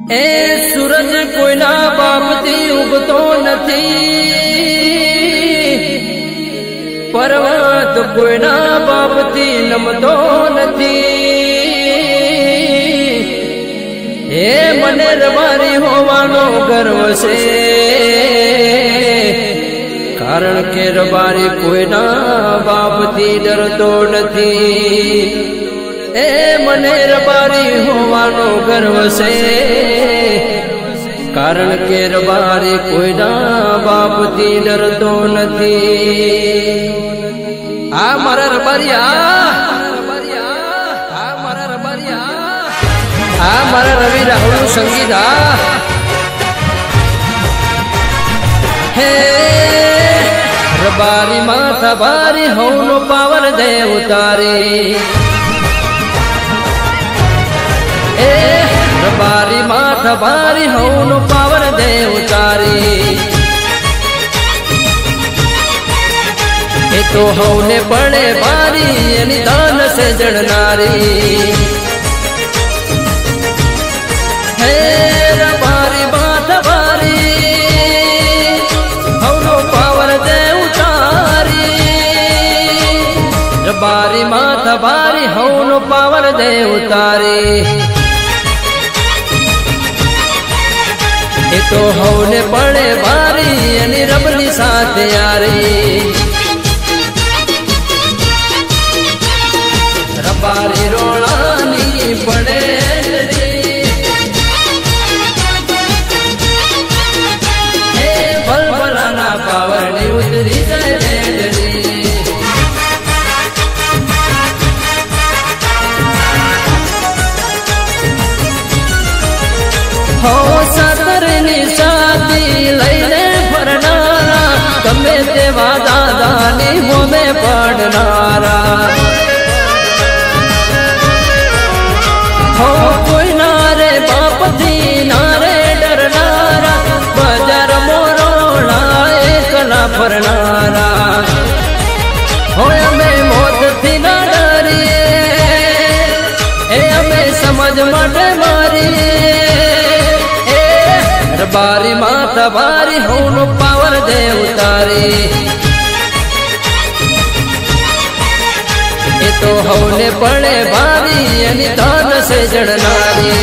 ए सूरज कोईना बापती उगतो नथी, पर्वत कोईना बापती नमतो नथी। ए मने रबारी होवानो गर्व छे, कारण के रबारी कोईना बापती डरतो नथी। ए मने रबारी होवानो गर्व छे, कारण के रबारी कोईना बापती डरतो नथी। आ मारा रबारिया, आ मारा रबारिया, आ मारा रवि राहुल संगीत। हे रबारी माथा भारी होनो पावर दे उतारी। रबारी माथा भारी होनो पावर दे उतारी। ए तो होने पड़े भारी निदान से जड़नारी। हे रबारी माथा भारी होनो पावर दे उतारी। रबारी माथा भारी होनो पावर दे उतारी। ए तो होने पड़े भारी रबनी साथ यारी। रबारी रोलानी पड़े बल बलाना पावर नी उतरी जाए। हो सतरनी शादी लईने फरनारा, तमे तेवा दादानी मोमे पड़नारा। हो कोई नारे बापती नारे डरनारा, बाजार मोरोड़ा एकला फरनारा। हो हमें मौत थी ना डरिए, ए हमें समझ मट मारिए। रबारी माथा भारी होनो पावर दे उतारी। ए तो होने पड़े भारी निदान से जड़नारी।